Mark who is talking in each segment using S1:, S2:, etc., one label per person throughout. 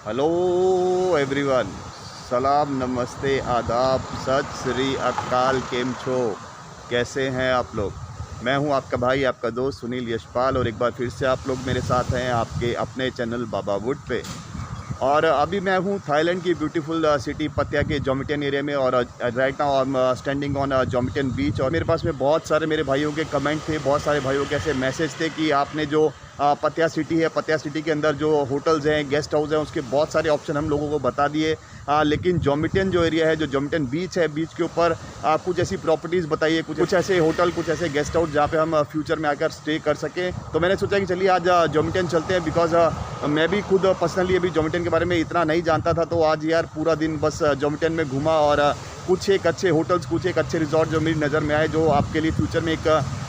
S1: Hello everyone, सलाम, नमस्ते, आदाब, सत श्री अकाल। केम छो, कैसे हैं आप लोग। मैं हूं आपका भाई, आपका दोस्त सुनील यशपाल, और एक बार फिर से आप लोग मेरे साथ हैं आपके अपने चैनल बाबा वुड पे। और अभी मैं हूँ थाईलैंड की ब्यूटीफुल सिटी पत्या के जोमिटियन एरिया में, और right now I am standing on Jomtien beach. और मेरे पास में बहुत सारे मेरे भाइयों के कमेंट थे, बहुत सारे भाइयों के ऐसे मैसेज थे कि आपने जो पत्या सिटी है, पत्या सिटी के अंदर जो होटल्स हैं, गेस्ट हाउस हैं, उसके बहुत सारे ऑप्शन हम लोगों को बता दिए। लेकिन जोमिटियन जो एरिया है, जो जोमिटियन बीच है, बीच के ऊपर कुछ ऐसी प्रॉपर्टीज़ बताइए, कुछ ऐसे होटल, कुछ ऐसे गेस्ट हाउस जहाँ पे हम फ्यूचर में आकर स्टे कर सकें। तो मैंने सोचा कि चलिए आज जोमिटियन चलते हैं, बिकॉज मैं भी खुद पर्सनली अभी जोमिटियन के बारे में इतना नहीं जानता था। तो आज यार पूरा दिन बस जोमिटियन में घूमा, और कुछ एक अच्छे होटल्स, कुछ एक अच्छे रिजॉर्ट जो मेरी नज़र में आए, जो आपके लिए फ्यूचर में एक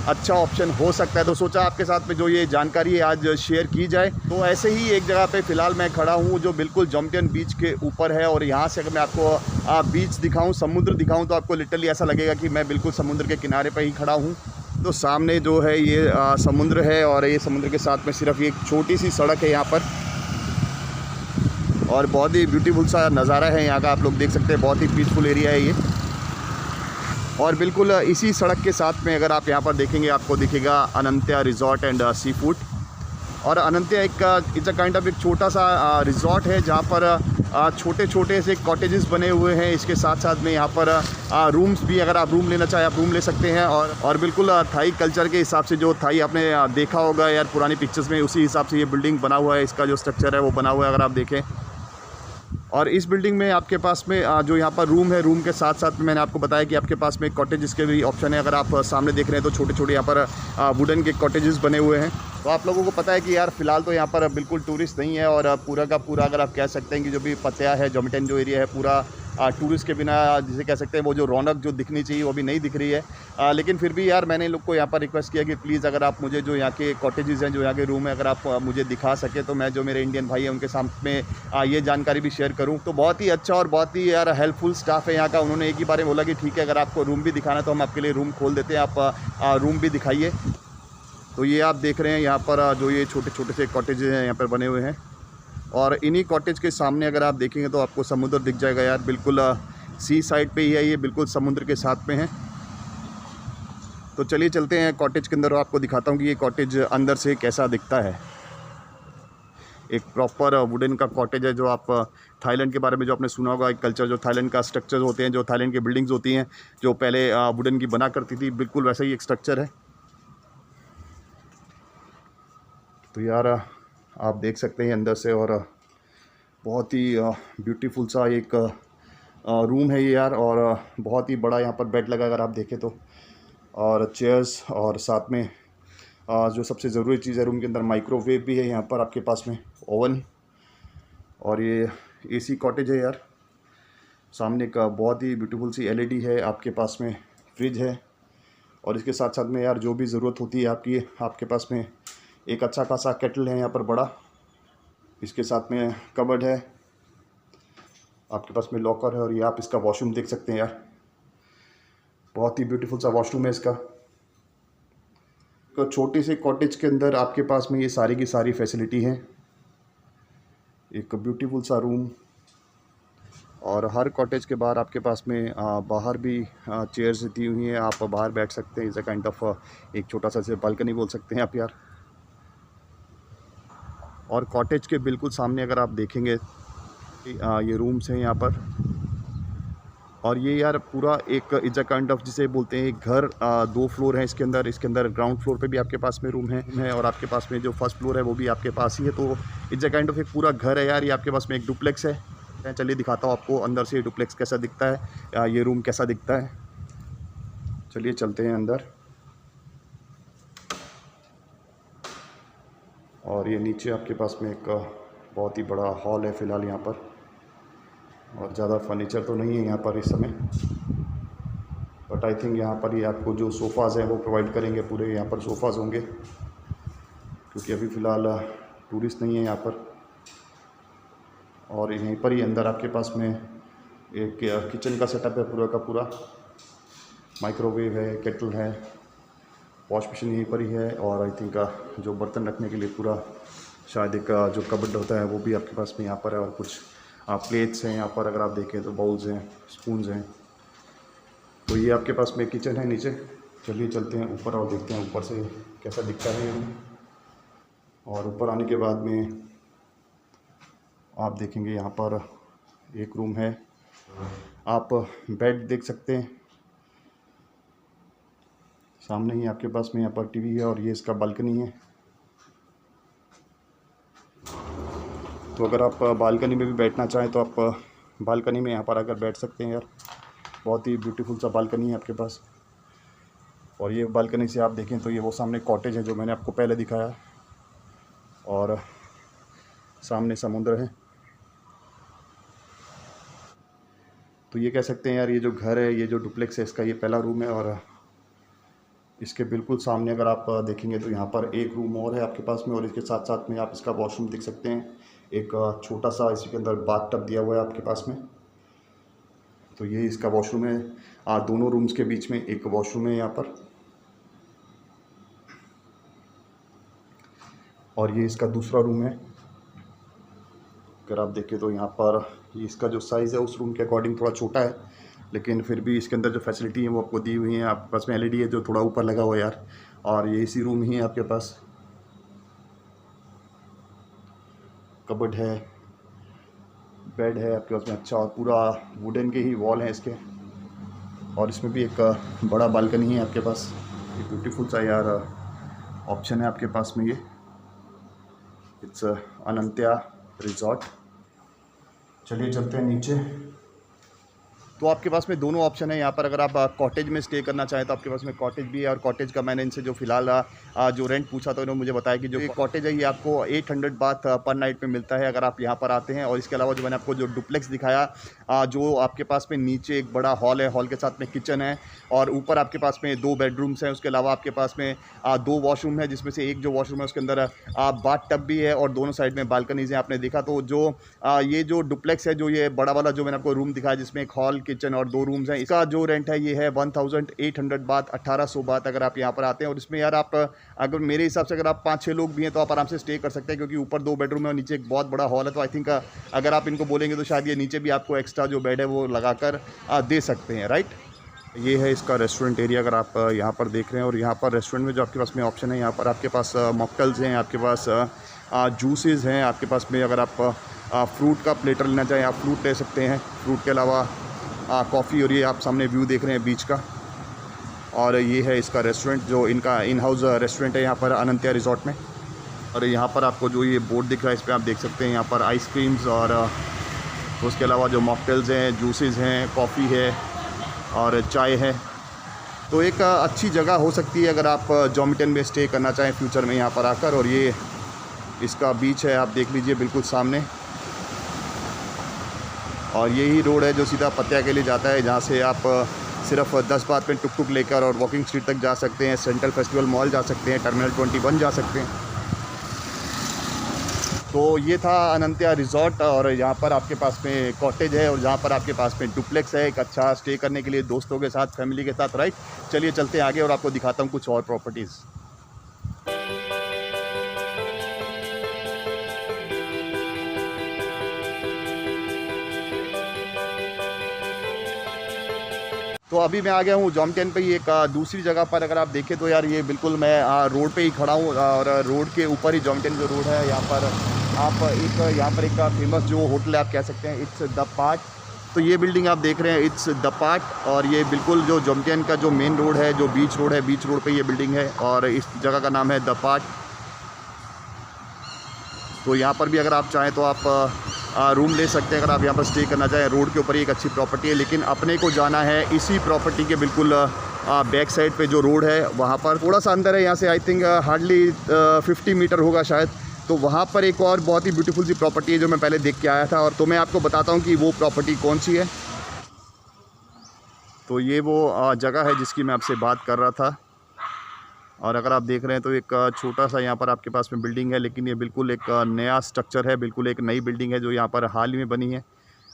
S1: अच्छा ऑप्शन हो सकता है। तो सोचा आपके साथ में जो ये जानकारी है आज शेयर की जाए। तो ऐसे ही एक जगह पे फ़िलहाल मैं खड़ा हूँ जो बिल्कुल जोमिटियन बीच के ऊपर है, और यहाँ से अगर मैं आपको बीच दिखाऊँ, समुद्र दिखाऊँ, तो आपको लिटरली ऐसा लगेगा कि मैं बिल्कुल समुद्र के किनारे पर ही खड़ा हूँ। तो सामने जो है ये समुद्र है, और ये समुद्र के साथ में सिर्फ एक छोटी सी सड़क है यहाँ पर, और बहुत ही ब्यूटीफुल सा नज़ारा है यहाँ का। आप लोग देख सकते हैं, बहुत ही पीसफुल एरिया है ये। और बिल्कुल इसी सड़क के साथ में अगर आप यहाँ पर देखेंगे, आपको दिखेगा अनंत्या रिज़ॉर्ट एंड सी फूड। और अनंत्या एक इट्स अ काइंड ऑफ एक छोटा सा रिज़ॉर्ट है, जहाँ पर छोटे छोटे से कॉटेजेस बने हुए हैं। इसके साथ साथ में यहाँ पर रूम्स भी, अगर आप रूम लेना चाहें आप रूम ले सकते हैं। और बिल्कुल थाई कल्चर के हिसाब से, जो थाई आपने देखा होगा यार पुरानी पिक्चर्स में, उसी हिसाब से ये बिल्डिंग बना हुआ है। इसका जो स्ट्रक्चर है वो बना हुआ है, अगर आप देखें। और इस बिल्डिंग में आपके पास में जो यहाँ पर रूम है, रूम के साथ साथ में मैंने आपको बताया कि आपके पास में कॉटेजेस के भी ऑप्शन है। अगर आप सामने देख रहे हैं तो छोटे छोटे यहाँ पर वुडन के कॉटेजेस बने हुए हैं। तो आप लोगों को पता है कि यार फ़िलहाल तो यहाँ पर बिल्कुल टूरिस्ट नहीं है, और पूरा का पूरा अगर आप कह सकते हैं कि जो भी पत्या है, जोमिटियन जो एरिया है, पूरा टूरिस्ट के बिना, जिसे कह सकते हैं वो जो रौनक जो दिखनी चाहिए वो भी नहीं दिख रही है। लेकिन फिर भी यार मैंने इन लोग को यहाँ पर रिक्वेस्ट किया कि प्लीज़ अगर आप मुझे जो यहाँ के कॉटेजेस हैं, जो यहाँ के रूम है, अगर आप मुझे दिखा सके, तो मैं जो मेरे इंडियन भाई हैं उनके सामने ये जानकारी भी शेयर करूँ। तो बहुत ही अच्छा और बहुत ही यार हेल्पफुल स्टाफ है यहाँ का। उन्होंने एक ही बार में बोला कि ठीक है, अगर आपको रूम भी दिखाना है तो हम आपके लिए रूम खोल देते हैं, आप रूम भी दिखाइए। तो ये आप देख रहे हैं यहाँ पर जो ये छोटे छोटे से कॉटेजेस हैं यहाँ पर बने हुए हैं, और इन्हीं कॉटेज के सामने अगर आप देखेंगे तो आपको समुद्र दिख जाएगा यार। बिल्कुल सी साइड पे ही है ये, बिल्कुल समुद्र के साथ में है। तो चलिए चलते हैं कॉटेज के अंदर, और आपको दिखाता हूँ कि ये कॉटेज अंदर से कैसा दिखता है। एक प्रॉपर वुडन का कॉटेज है, जो आप थाईलैंड के बारे में जो आपने सुना होगा, एक कल्चर जो थाईलैंड का स्ट्रक्चर होते हैं, जो थाईलैंड की बिल्डिंग्स होती हैं जो पहले वुडन की बना करती थी, बिल्कुल वैसा ही एक स्ट्रक्चर है। तो यार आप देख सकते हैं अंदर से, और बहुत ही ब्यूटीफुल सा एक रूम है ये यार। और बहुत ही बड़ा यहाँ पर बेड लगा अगर आप देखें तो, और चेयर्स, और साथ में जो सबसे ज़रूरी चीज़ है रूम के अंदर, माइक्रोवेव भी है यहाँ पर आपके पास में, ओवन। और ये एसी कॉटेज है यार। सामने का बहुत ही ब्यूटीफुल सी एलईडी है आपके पास में, फ्रिज है, और इसके साथ साथ में यार जो भी ज़रूरत होती है आपकी, आपके पास में एक अच्छा खासा केटल है यहाँ पर बड़ा। इसके साथ में कबर्ड है, आपके पास में लॉकर है, और ये आप इसका वॉशरूम देख सकते हैं यार। बहुत ही ब्यूटीफुल सा वॉशरूम है इसका। तो छोटे से कॉटेज के अंदर आपके पास में ये सारी की सारी फैसिलिटी है। एक ब्यूटीफुल सा रूम, और हर कॉटेज के बाहर आपके पास में बाहर भी चेयर्स दी हुई हैं, आप बाहर बैठ सकते हैं। इज़ अ काइंड ऑफ एक छोटा सा से बालकनी बोल सकते हैं आप यार। और कॉटेज के बिल्कुल सामने अगर आप देखेंगे, ये रूम्स हैं यहाँ पर। और ये यार पूरा एक इट्स अ काइंड ऑफ, जिसे बोलते हैं एक घर, 2 फ्लोर हैं इसके अंदर। इसके अंदर ग्राउंड फ्लोर पे भी आपके पास में रूम है, और आपके पास में जो फर्स्ट फ्लोर है वो भी आपके पास ही है। तो इट्स अ काइंड ऑफ एक पूरा घर है यार। ये आपके पास में एक डुप्लेक्स है। चलिए दिखाता हूँ आपको अंदर से ये डुप्लेक्स कैसा दिखता है, ये रूम कैसा दिखता है। चलिए चलते हैं अंदर। और ये नीचे आपके पास में एक बहुत ही बड़ा हॉल है फ़िलहाल यहाँ पर, और ज़्यादा फर्नीचर तो नहीं है यहाँ पर इस समय, बट आई थिंक यहाँ पर ये आपको जो सोफ़ाज़ हैं वो प्रोवाइड करेंगे। पूरे यहाँ पर सोफ़ाज़ होंगे, क्योंकि अभी फ़िलहाल टूरिस्ट नहीं है यहाँ पर। और यहीं पर ही अंदर आपके पास में एक किचन का सेटअप है पूरा का पूरा। माइक्रोवेव है, केटल है, वॉश मशीन यहीं पर ही है, और आई थिंक जो बर्तन रखने के लिए पूरा शायद एक जो कबर्ड होता है वो भी आपके पास में यहाँ पर है, और कुछ प्लेट्स हैं यहाँ पर। अगर आप देखें तो बाउल्स हैं, स्पून्स हैं। तो ये आपके पास में किचन है नीचे। चलिए चलते हैं ऊपर और देखते हैं ऊपर से कैसा दिखता है ये रूम। और ऊपर आने के बाद में आप देखेंगे यहाँ पर एक रूम है, आप बेड देख सकते हैं। सामने ही आपके पास में यहाँ पर टीवी है, और ये इसका बालकनी है। तो अगर आप बालकनी में भी बैठना चाहें तो आप बालकनी में यहाँ पर आकर बैठ सकते हैं यार। बहुत ही ब्यूटीफुल सा बालकनी है आपके पास। और ये बालकनी से आप देखें तो ये वो सामने कॉटेज है जो मैंने आपको पहले दिखाया, और सामने समुद्र है। तो ये कह सकते हैं यार, ये जो घर है, ये जो डुप्लेक्स है, इसका ये पहला रूम है। और इसके बिल्कुल सामने अगर आप देखेंगे तो यहाँ पर एक रूम और है आपके पास में, और इसके साथ साथ में आप इसका वॉशरूम देख सकते हैं। एक छोटा सा इसी के अंदर बाथ टब दिया हुआ है आपके पास में। तो ये इसका वॉशरूम है। दोनों रूम्स के बीच में एक वॉशरूम है यहाँ पर। और ये इसका दूसरा रूम है। अगर आप देखें तो यहाँ पर ये इसका जो साइज़ है उस रूम के अकॉर्डिंग थोड़ा छोटा है, लेकिन फिर भी इसके अंदर जो फैसिलिटी है वो आपको दी हुई है। आपके पास में एलईडी है जो थोड़ा ऊपर लगा हुआ है यार। और ये इसी रूम ही है आपके पास। कबर्ड है, बेड है आपके पास में अच्छा, और पूरा वुडन के ही वॉल है इसके। और इसमें भी एक बड़ा बालकनी है आपके पास। एक ब्यूटीफुल सा यार ऑप्शन है आपके पास में ये। It's Anantya resort. चलिए चलते हैं नीचे। तो आपके पास में दोनों ऑप्शन है यहाँ पर। अगर आप कॉटेज में स्टे करना चाहें तो आपके पास में कॉटेज भी है, और कॉटेज का मैंने इनसे जो फ़िलहाल जो रेंट पूछा तो इन्होंने मुझे बताया कि जो कॉटेज है ये आपको 800 बाथ पर नाइट में मिलता है अगर आप यहाँ पर आते हैं। और इसके अलावा जो मैंने आपको जो डुप्लेक्स दिखाया, जो आपके पास में नीचे एक बड़ा हॉल है, हॉल के साथ में किचन है, और ऊपर आपके पास में 2 बेडरूम्स हैं। उसके अलावा आपके पास में 2 वॉशरूम है, जिसमें से एक जो वॉशरूम है उसके अंदर बाथ टब भी है, और दोनों साइड में बालकनीज़ हैं। आपने देखा तो जो ये जो डुप्लेक्स है, जो ये बड़ा वाला जो मैंने आपको रूम दिखाया जिसमें एक हॉल, किचन और 2 रूम्स हैं, इसका जो रेंट है ये है 1800 बात, 1800 बात अगर आप यहाँ पर आते हैं। और इसमें यार आप अगर मेरे हिसाब से अगर आप 5-6 लोग भी हैं तो आप आराम से स्टे कर सकते हैं, क्योंकि ऊपर 2 बेडरूम है और नीचे एक बहुत बड़ा हॉल है। तो आई थिंक अगर आप इनको बोलेंगे तो शायद ये नीचे भी आपको एक्स्ट्रा जो बेड है वो लगाकर दे सकते हैं, राइट। ये है इसका रेस्टोरेंट एरिया अगर आप यहाँ पर देख रहे हैं। और यहाँ पर रेस्टोरेंट में जो आपके पास में ऑप्शन है, यहाँ पर आपके पास मॉकटेल्स हैं, आपके पास जूसेस हैं, आपके पास में अगर आप फ्रूट का प्लेटर लेना चाहें आप फ्रूट ले सकते हैं। फ्रूट के अलावा कॉफ़ी। और ये आप सामने व्यू देख रहे हैं बीच का। और ये है इसका रेस्टोरेंट, जो इनका इन हाउस रेस्टोरेंट है यहाँ पर अनंत्या रिजॉर्ट में। और यहाँ पर आपको जो ये बोर्ड दिख रहा है इस पर आप देख सकते हैं यहाँ पर आइसक्रीम्स, और उसके अलावा जो मॉकटेल्स हैं, जूसेस हैं, कॉफ़ी है और चाय है। तो एक अच्छी जगह हो सकती है अगर आप जॉमिटन में स्टे करना चाहें फ्यूचर में यहाँ पर आकर। और ये इसका बीच है, आप देख लीजिए बिल्कुल सामने। और यही रोड है जो सीधा पतिया के लिए जाता है, जहाँ से आप सिर्फ 10 बात में टुक लेकर और वॉकिंग स्ट्रीट तक जा सकते हैं, सेंट्रल फेस्टिवल मॉल जा सकते हैं, टर्मिनल 21 जा सकते हैं। तो ये था अनंत्या रिजॉर्ट, और यहाँ पर आपके पास में कॉटेज है, और जहाँ पर आपके पास में डुप्लेक्स है, एक अच्छा स्टे करने के लिए दोस्तों के साथ, फैमिली के साथ, राइट। चलिए चलते हैं आगे और आपको दिखाता हूँ कुछ और प्रॉपर्टीज़। तो अभी मैं आ गया हूँ जॉमिटन पे ही एक दूसरी जगह पर। अगर आप देखें तो यार ये बिल्कुल मैं रोड पे ही खड़ा हूँ, और रोड के ऊपर ही जॉमिटन जो रोड है, यहाँ पर आप यहाँ पर एक फेमस जो होटल है आप कह सकते हैं, इट्स द पार्ट। तो ये बिल्डिंग आप देख रहे हैं, इट्स द पार्ट। और ये बिल्कुल जो जॉमिटन का जो मेन रोड है, जो बीच रोड है, बीच रोड पर ये बिल्डिंग है, और इस जगह का नाम है द पार्ट। तो यहाँ पर भी अगर आप चाहें तो आप रूम ले सकते हैं अगर आप यहाँ पर स्टे करना चाहें। रोड के ऊपर ही एक अच्छी प्रॉपर्टी है, लेकिन अपने को जाना है इसी प्रॉपर्टी के बिल्कुल बैक साइड पे जो रोड है वहाँ पर। थोड़ा सा अंदर है यहाँ से, आई थिंक हार्डली 50 मीटर होगा शायद। तो वहाँ पर एक और बहुत ही ब्यूटीफुल सी प्रॉपर्टी है जो मैं पहले देख के आया था, और तो मैं आपको बताता हूँ कि वो प्रॉपर्टी कौन सी है। तो ये वो जगह है जिसकी मैं आपसे बात कर रहा था। और अगर आप देख रहे हैं तो एक छोटा सा यहाँ पर आपके पास में बिल्डिंग है, लेकिन ये बिल्कुल एक नया स्ट्रक्चर है, बिल्कुल एक नई बिल्डिंग है जो यहाँ पर हाल ही में बनी है।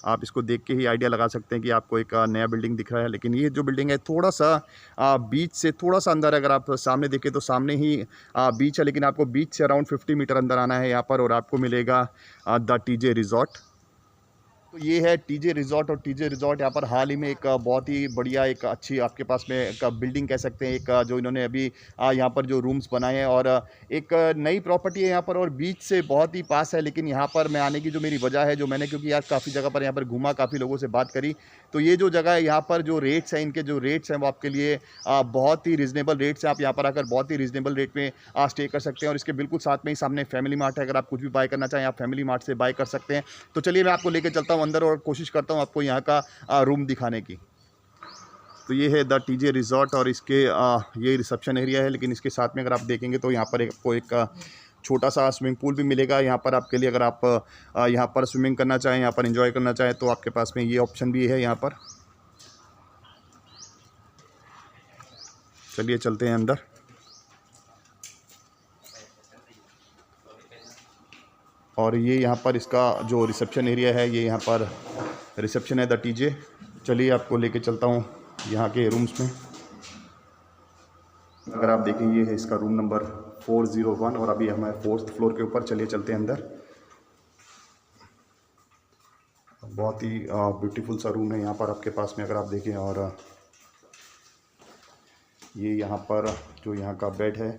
S1: आप इसको देख के ही आइडिया लगा सकते हैं कि आपको एक नया बिल्डिंग दिख रहा है। लेकिन ये जो बिल्डिंग है थोड़ा सा बीच से थोड़ा सा अंदर, अगर आप सामने देखें तो सामने ही बीच है, लेकिन आपको बीच से अराउंड 50 मीटर अंदर आना है यहाँ पर और आपको मिलेगा द टीजे रिज़ॉर्ट। तो ये है टीजे रिज़ॉर्ट। और टीजे रिज़ॉर्ट यहाँ पर हाल ही में एक बहुत ही बढ़िया, एक अच्छी आपके पास में एक बिल्डिंग कह सकते हैं, एक जो इन्होंने अभी यहाँ पर जो रूम्स बनाए हैं, और एक नई प्रॉपर्टी है यहाँ पर और बीच से बहुत ही पास है। लेकिन यहाँ पर मैं आने की जो मेरी वजह है, जो मैंने क्योंकि यार काफ़ी जगह पर यहाँ पर घूमा, काफ़ी लोगों से बात करी, तो ये जो जगह है यहाँ पर जो रेट्स हैं, इनके जो रेट्स हैं वो आपके लिए बहुत ही रिजनेबल रेट्स हैं। आप यहाँ पर आकर बहुत ही रिजनेबल रेट में स्टे कर सकते हैं। और इसके बिल्कुल साथ में ही सामने फैमिली मार्ट है। अगर आप कुछ भी बाय करना चाहें आप फैमिली मार्ट से बाय कर सकते हैं। तो चलिए मैं आपको लेकर चलता हूँ अंदर और कोशिश करता हूँ आपको यहाँ का रूम दिखाने की। तो ये है द टीजे रिज़ॉर्ट और इसके ये रिसेप्शन एरिया है। लेकिन इसके साथ में अगर आप देखेंगे तो यहाँ पर आपको एक छोटा सा स्विमिंग पूल भी मिलेगा यहाँ पर आपके लिए। अगर आप यहाँ पर स्विमिंग करना चाहें, यहाँ पर एंजॉय करना चाहें, तो आपके पास में ये ऑप्शन भी है यहाँ पर। चलिए चलते हैं अंदर। और ये यहाँ पर इसका जो रिसेप्शन एरिया है, ये यहाँ पर रिसेप्शन है द टीजे। चलिए आपको लेके चलता हूँ यहाँ के रूम्स में। अगर आप देखें ये है इसका रूम नंबर 401 और अभी हमें 4th फ्लोर के ऊपर। चलिए चलते हैं अंदर। बहुत ही ब्यूटीफुल सा रूम है यहाँ पर आपके पास में अगर आप देखें। और ये यहाँ पर जो यहाँ का बेड है,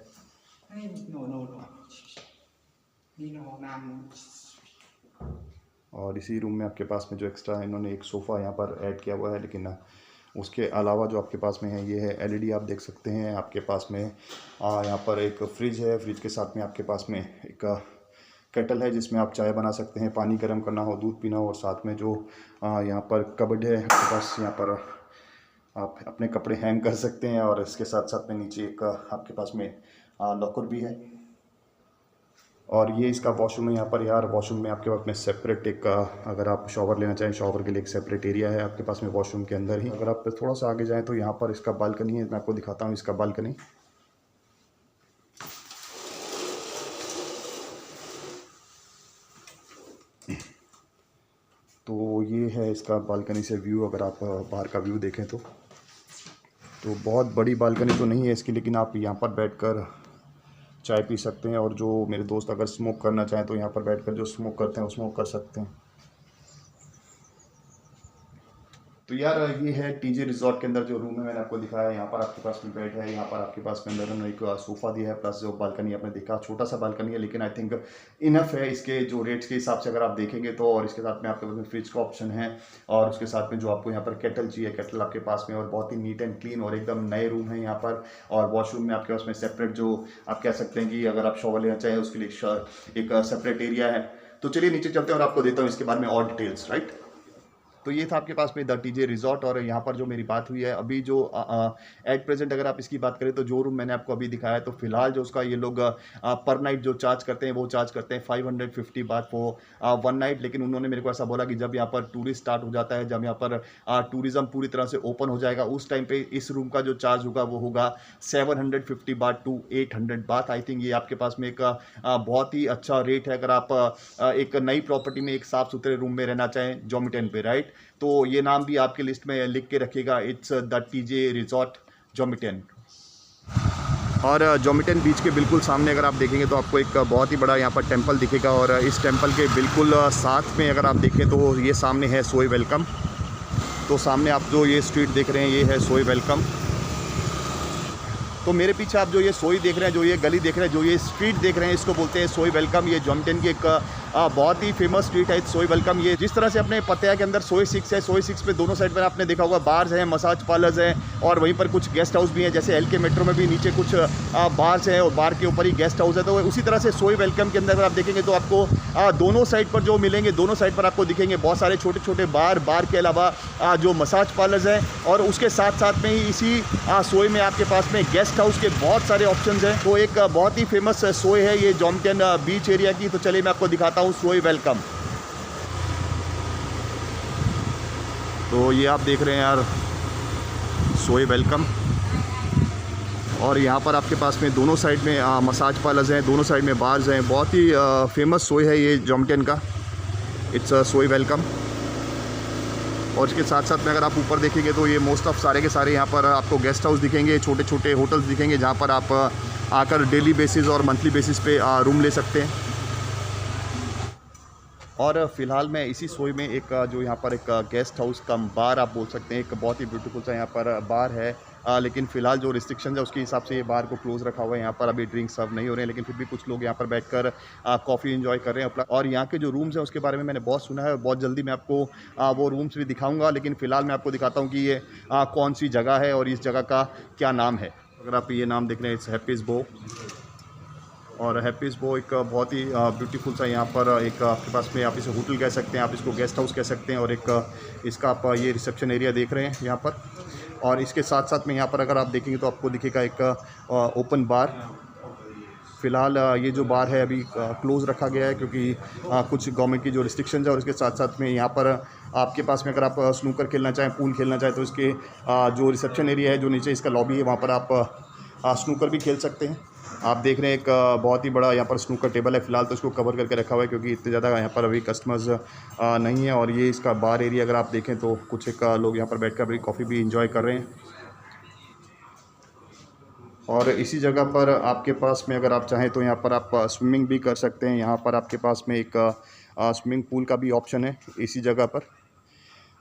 S1: और इसी रूम में आपके पास में जो एक्स्ट्रा इन्होंने एक सोफ़ा यहाँ पर ऐड किया हुआ है। लेकिन उसके अलावा जो आपके पास में है ये है एलईडी, आप देख सकते हैं। आपके पास में यहाँ पर एक फ्रिज है। फ्रिज के साथ में आपके पास में एक केटल है जिसमें आप चाय बना सकते हैं, पानी गर्म करना हो, दूध पीना हो। और साथ में जो यहाँ पर कबर्ड है आपके पास, यहाँ पर आप अपने कपड़े हैंग कर सकते हैं। और इसके साथ साथ में नीचे एक आपके पास में लॉकर भी है। और ये इसका वॉशरूम है यहाँ पर। यार वॉशरूम में आपके पास में सेपरेट एक अगर आप शॉवर लेना चाहें, शॉवर के लिए एक सेपरेट एरिया है आपके पास में वॉशरूम के अंदर ही। अगर आप थोड़ा सा आगे जाएं तो यहाँ पर इसका बालकनी है। मैं आपको दिखाता हूँ इसका बालकनी। तो ये है इसका बालकनी से व्यू। अगर आप बाहर का व्यू देखें तो बहुत बड़ी बालकनी तो नहीं है इसकी, लेकिन आप यहाँ पर बैठकर चाय पी सकते हैं। और जो मेरे दोस्त अगर स्मोक करना चाहें तो यहाँ पर बैठकर जो स्मोक करते हैं वो स्मोक कर सकते हैं। तो यार ये है टीजे रिज़ॉर्ट के अंदर जो रूम है मैंने आपको दिखाया। यहाँ पर आपके पास में बेड है, यहाँ पर आपके पास में अंदर एक सोफ़ा दिया है, प्लस जो बालकनी आपने देखा छोटा सा बालकनी है, लेकिन आई थिंक इनफ है इसके जो रेट्स के हिसाब से अगर आप देखेंगे तो। और इसके साथ में आपके पास में फ्रिज का ऑप्शन है और उसके साथ में जो आपको यहाँ पर केटल चाहिए, केटल आपके पास में। और बहुत ही नीट एंड क्लीन और एकदम नए रूम है यहाँ पर। और वॉशरूम में आपके पास में सेपरेट जो आप कह सकते हैं कि अगर आप शॉवर लेना चाहें उसके लिए एक सेपरेट एरिया है। तो चलिए नीचे चलते हैं और आपको देता हूँ इसके बारे में और डिटेल्स। राइट, तो ये था आपके पास में द टीजे रिज़ॉर्ट। और यहाँ पर जो मेरी बात हुई है अभी जो एट प्रेजेंट अगर आप इसकी बात करें तो जो रूम मैंने आपको अभी दिखाया, तो फिलहाल जो उसका ये लोग पर नाइट जो चार्ज करते हैं वो चार्ज करते हैं 550 बात फॉर 1 नाइट। लेकिन उन्होंने मेरे को ऐसा बोला कि जब यहाँ पर टूरिस्ट स्टार्ट हो जाता है, जब यहाँ पर टूरिज़्म पूरी तरह से ओपन हो जाएगा, उस टाइम पे इस रूम का जो चार्ज होगा वो होगा 750 बात टू 800 बात। आई थिंक ये आपके पास में एक बहुत ही अच्छा रेट है अगर आप एक नई प्रॉपर्टी में एक साफ़ सुथरे रूम में रहना चाहें जोमिटन पे। राइट, तो ये नाम भी आपके लिस्ट में लिख के रखिएगा, इट्स द टीजे रिज़ॉर्ट जोमिटन। और जोमिटन बीच के बिल्कुल सामने अगर आप देखेंगे तो आपको एक बहुत ही बड़ा यहाँ पर टेंपल दिखेगा। और इस टेंपल के बिल्कुल साथ में अगर आप देखें तो ये सामने है सोई वेलकम। तो सामने आप जो ये स्ट्रीट देख रहे हैं ये है सोई वेलकम। तो मेरे पीछे आप जो ये सोई देख रहे हैं, जो ये गली देख रहे हैं, जो ये स्ट्रीट देख रहे हैं, इसको बोलते हैं सोई वेलकम। ये जोमिटन की एक बहुत ही फेमस स्ट्रीट है सोई वेलकम। ये जिस तरह से अपने पतिया के अंदर सोई 6 है, सोई 6 पे दोनों साइड पर आपने देखा होगा बार्स हैं, मसाज पार्लर्स हैं और वहीं पर कुछ गेस्ट हाउस भी हैं। जैसे एलके मेट्रो में भी नीचे कुछ बार्स हैं और बार के ऊपर ही गेस्ट हाउस है। तो उसी तरह से सोई वेलकम के अंदर अगर आप देखेंगे तो आपको दोनों साइड पर जो मिलेंगे, दोनों साइड पर आपको दिखेंगे बहुत सारे छोटे छोटे बार के अलावा जो मसाज पार्लर्स हैं। और उसके साथ साथ में ही इसी सोई में आपके पास में गेस्ट हाउस के बहुत सारे ऑप्शंस हैं। तो एक बहुत ही फेमस सोई है ये जोमिटन बीच एरिया की। तो चलिए मैं आपको दिखाता हूँ सोई वेलकम। तो ये आप देख रहे हैं यार सोई वेलकम। और यहाँ पर आपके पास में दोनों साइड में मसाज पार्लर्स हैं, दोनों साइड में बार्स हैं। बहुत ही फेमस सोई है ये जोमिटन का, इट्स सोई वेलकम। और इसके साथ साथ में अगर आप ऊपर देखेंगे तो ये मोस्ट ऑफ सारे के सारे यहाँ पर आपको गेस्ट हाउस दिखेंगे, छोटे छोटे होटल्स दिखेंगे जहाँ पर आप आकर डेली बेसिस और मंथली बेसिस पे रूम ले सकते हैं। और फ़िलहाल मैं इसी सोई में एक जो यहाँ पर एक गेस्ट हाउस कम बार आप बोल सकते हैं, एक बहुत ही ब्यूटीफुल सा यहाँ पर बार है, लेकिन फ़िलहाल जो रिस्ट्रिक्शन है उसके हिसाब से ये बार को क्लोज़ रखा हुआ है। यहाँ पर अभी ड्रिंक सर्व नहीं हो रहे हैं, लेकिन फिर भी कुछ लोग यहाँ पर बैठकर कॉफ़ी एंजॉय कर रहे हैं। और यहाँ के जो रूम्स हैं उसके बारे में मैंने बहुत सुना है, और बहुत जल्दी मैं आपको वो रूम्स भी दिखाऊँगा। लेकिन फ़िलहाल मैं आपको दिखाता हूँ कि ये कौन सी जगह है और इस जगह का क्या नाम है। अगर आप ये नाम देख रहे हैं, इट्स हैप्पीज़ बो। और हैप्पीज़ बो एक बहुत ही ब्यूटीफुल सा यहाँ पर एक आपके पास में, आप इसे होटल कह सकते हैं, आप इसको गेस्ट हाउस कह सकते हैं। और एक इसका आप ये रिसेप्शन एरिया देख रहे हैं यहाँ पर। और इसके साथ साथ में यहाँ पर अगर आप देखेंगे तो आपको दिखेगा एक ओपन बार। फ़िलहाल ये जो बार है अभी क्लोज़ रखा गया है, क्योंकि कुछ गवर्नमेंट की जो रिस्ट्रिक्शंस है। और इसके साथ साथ में यहाँ पर आपके पास में अगर आप स्नूकर खेलना चाहें, पूल खेलना चाहें, तो इसके जो रिसेप्शन एरिया है, जो नीचे इसका लॉबी है, वहाँ पर आप स्नूकर भी खेल सकते हैं। आप देख रहे हैं एक बहुत ही बड़ा यहाँ पर स्नूकर टेबल है। फ़िलहाल तो इसको कवर करके रखा हुआ है, क्योंकि इतने ज़्यादा यहाँ पर अभी कस्टमर्स नहीं है। और ये इसका बार एरिया अगर आप देखें तो कुछ एक लोग यहाँ पर बैठकर अभी कॉफ़ी भी इंजॉय कर रहे हैं। और इसी जगह पर आपके पास में अगर आप चाहें तो यहाँ पर आप स्विमिंग भी कर सकते हैं। यहाँ पर आपके पास में एक स्विमिंग पूल का भी ऑप्शन है इसी जगह पर।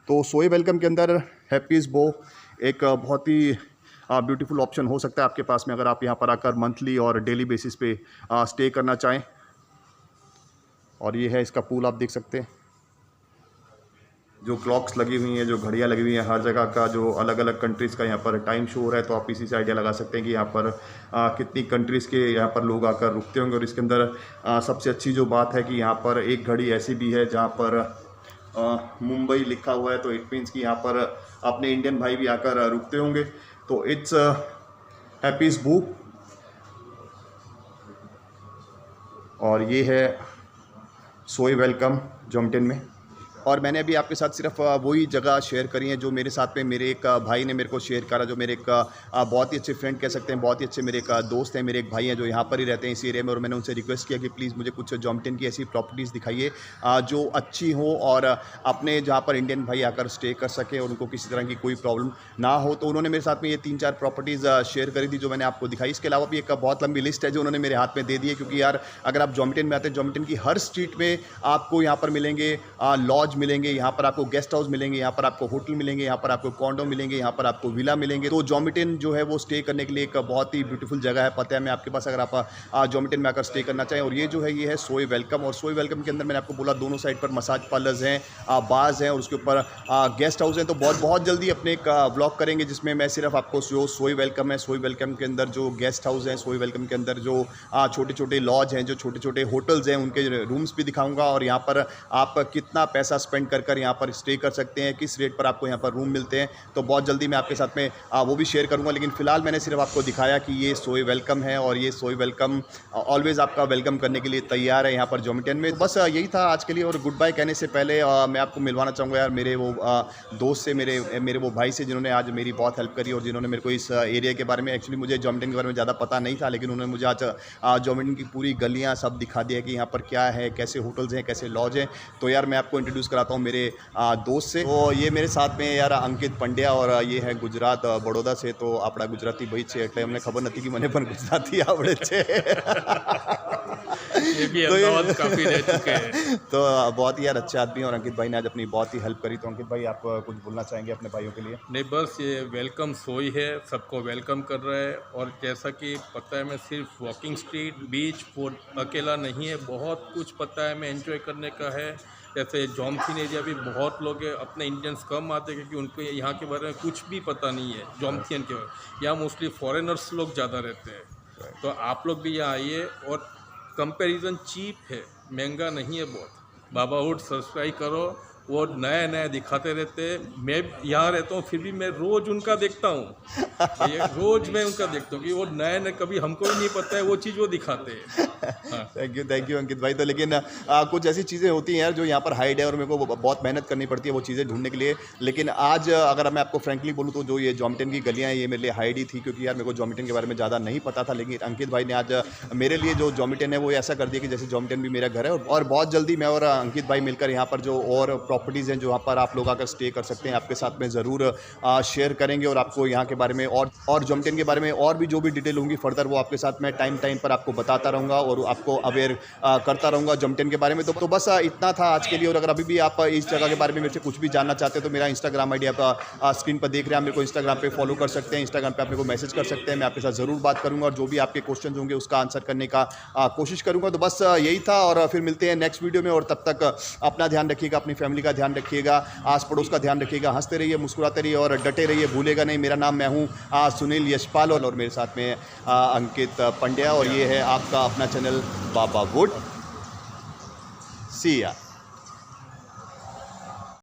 S1: तो सोई वेलकम के अंदर हैप्पीज़ बो एक बहुत ही ब्यूटीफुल ऑप्शन हो सकता है आपके पास में, अगर आप यहाँ पर आकर मंथली और डेली बेसिस पे स्टे करना चाहें। और ये है इसका पूल, आप देख सकते हैं। जो क्लॉक्स लगी हुई हैं, जो घड़ियाँ लगी हुई हैं, हर जगह का जो अलग अलग कंट्रीज़ का यहाँ पर टाइम शो हो रहा है। तो आप इसी से आइडिया लगा सकते हैं कि यहाँ पर कितनी कंट्रीज़ के यहाँ पर लोग आकर रुकते होंगे। और इसके अंदर सबसे अच्छी जो बात है कि यहाँ पर एक घड़ी ऐसी भी है जहाँ पर मुंबई लिखा हुआ है। तो इट मीन्स कि यहाँ पर अपने इंडियन भाई भी आकर रुकते होंगे। तो इट्स हैप्पीज़ बो। और ये है सोई वेलकम जॉमटेन में। और मैंने अभी आपके साथ सिर्फ वही जगह शेयर करी है जो मेरे साथ में मेरे एक भाई ने मेरे को शेयर करा, जो मेरे एक बहुत ही अच्छे फ्रेंड कह सकते हैं, बहुत ही अच्छे मेरे एक दोस्त हैं, मेरे एक भाई हैं जो यहाँ पर ही रहते हैं इस एरिया में। और मैंने उनसे रिक्वेस्ट किया कि प्लीज़ मुझे कुछ जॉमटेन की ऐसी प्रॉपर्टीज़ दिखाइए जो अच्छी हो और अपने जहाँ पर इंडियन भाई आकर स्टे कर सके और उनको किसी तरह की कोई प्रॉब्लम ना हो। तो उन्होंने मेरे साथ में ये 3-4 प्रॉपर्टीज़ शेयर करी थी जो मैंने आपको दिखाई। इसके अलावा भी एक बहुत लंबी लिस्ट है जो उन्होंने मेरे हाथ में दे दी है, क्योंकि यार अगर आप जॉमटेन में आते हैं, जॉमटेन की हर स्ट्रीट में आपको यहाँ पर मिलेंगे लॉज मिलेंगे, यहाँ पर आपको गेस्ट हाउस मिलेंगे, यहाँ पर आपको होटल मिलेंगे, यहाँ पर आपको कॉन्डो मिलेंगे, यहाँ पर आपको विला मिलेंगे। तो जॉमटेन जो है वो स्टे करने के लिए एक बहुत ही ब्यूटीफुल जगह है। पता है मैं आपके पास, अगर आप जॉमटेन में आकर स्टे करना चाहें। और ये जो है ये है सोई वेलकम। और सोई वेलकम के अंदर मैंने आपको बोला दोनों साइड पर मसाज पार्लर्स हैं, बार्स हैं और उसके ऊपर गेस्ट हाउस हैं। तो बहुत जल्दी अपने एक व्लॉग करेंगे जिसमें मैं सिर्फ आपको जो सोई वेलकम है, सोई वेलकम के अंदर जो गेस्ट हाउस हैं, सोई वेलकम के अंदर जो छोटे छोटे लॉज हैं, जो छोटे छोटे होटल्स हैं, उनके रूम्स भी दिखाऊंगा। और यहाँ पर आप कितना पैसा स्पेंड कर यहाँ पर स्टे कर सकते हैं, किस रेट पर आपको यहाँ पर रूम मिलते हैं, तो बहुत जल्दी मैं आपके साथ में वो भी शेयर करूंगा। लेकिन फिलहाल मैंने सिर्फ आपको दिखाया कि ये सोई वेलकम है और ये सोई वेलकम ऑलवेज़ आपका वेलकम करने के लिए तैयार है यहाँ पर जॉमटेन में। बस यही था आज के लिए। और गुड बाय कहने से पहले मैं आपको मिलवाना चाहूँगा यार मेरे वो दोस्त से, मेरे वो भाई से, जिन्होंने आज मेरी बहुत हेल्प करी और जिन्होंने मेरे को इस एरिया के बारे में, एक्चुअली मुझे जॉमटेन के बारे में ज़्यादा पता नहीं था, लेकिन उन्होंने मुझे आज जॉमटेन की पूरी गलियाँ सब दिखा दिया कि यहाँ पर क्या है, कैसे होटल्स हैं, कैसे लॉज हैं। तो यार मैं आपको इंट्रोड्यूस कराता हूँ मेरे दोस्त से। तो ये मेरे साथ में यार अंकित पंड्या और ये है गुजरात बड़ौदा से। तो आपड़ा गुजराती भाई छे એટલે અમને ખબર નથી कि મને પણ ગુજરાતી આવડે છે।
S2: ये भी अहमदाबाद काफ़ी रह चुके हैं।
S1: तो बहुत ही यार अच्छे आदमी और अंकित भाई ने आज अपनी बहुत ही हेल्प करी। तो अंकित भाई आप कुछ बोलना चाहेंगे अपने भाइयों के लिए?
S2: नहीं, बस ये वेलकम सोई है, सबको वेलकम कर रहा है। और जैसा कि पता है मैं सिर्फ वॉकिंग स्ट्रीट बीच फूड अकेला नहीं है, बहुत कुछ पता है मैं एंजॉय करने का है। जैसे जॉमथिन एरिया भी बहुत लोग अपने इंडियंस कम आते हैं क्योंकि उनको यहाँ के बारे में कुछ भी पता नहीं है जॉमथिन के बारे में। यहाँ मोस्टली फॉरेनर्स लोग ज़्यादा रहते हैं। तो आप लोग भी यहाँ आइए। और कंपैरिजन चीप है, महंगा नहीं है बहुत। बाबा हुड सब्सक्राइब करो, वो नया नया दिखाते रहते हैं। मैं यहाँ रहता हूँ फिर भी मैं रोज़ उनका देखता हूँ, रोज़ मैं उनका देखता हूँ कि वो नए नए, कभी हमको भी नहीं पता है वो चीज़ वो दिखाते हैं।
S1: थैंक यू अंकित भाई। तो लेकिन कुछ ऐसी चीज़ें होती हैं यार जो यहाँ पर हाइड है और मेरे को बहुत मेहनत करनी पड़ती है वो चीज़ें ढूंढने के लिए। लेकिन आज अगर मैं आपको फ्रेंकली बोलूँ तो जो ये जॉमटेन की गलियाँ हैं ये मेरे लिए हाइड ही थी, क्योंकि यार मेरे को जॉमटेन के बारे में ज़्यादा नहीं पता था। लेकिन अंकित भाई ने आज मेरे लिए जो जॉमटेन है वो ऐसा कर दिया कि जैसे जॉमटेन भी मेरा घर है। और बहुत जल्दी मैं और अंकित भाई मिलकर यहाँ पर जो और प्रॉपर्टीज़ हैं जहाँ पर आप लोग आकर स्टे कर सकते हैं, आपके साथ में ज़रूर शेयर करेंगे और आपको यहाँ के बारे में और जमटेन के बारे में और भी जो भी डिटेल होंगी फर्दर वो आपके साथ मैं टाइम पर आपको बताता रहूँगा और आपको अवेयर करता रहूँगा जमटेन के बारे में। तो बस इतना था आज के लिए। और अगर अभी भी आप इस जगह के बारे में मेरे से कुछ भी जानना चाहते हैं तो मेरा इंस्टाग्राम आईडी आप स्क्रीन पर देख रहे हैं, आप मेरे को इंस्टाग्राम पे फॉलो कर सकते हैं, इंस्टाग्राम पे आप मेरे को मैसेज कर सकते हैं, मैं आपके साथ ज़रूर बात करूँगा और जो भी आपके क्वेश्चन होंगे उसका आंसर करने का कोशिश करूँगा। तो बस यही था और फिर मिलते हैं नेक्स्ट वीडियो में। और तब तक अपना ध्यान रखिएगा, अपनी फैमिली का ध्यान रखिएगा, आस पड़ोस का ध्यान रखिएगा, हंसते रहिए, मुस्कुराते रहिए और डटे रहिए, भूलेगा नहीं। मेरा नाम मैं हूँ सुनील यशपाल और मेरे साथ में अंकित पंड्या और ये है आपका अपना चैनल बाबा वुड। सी या।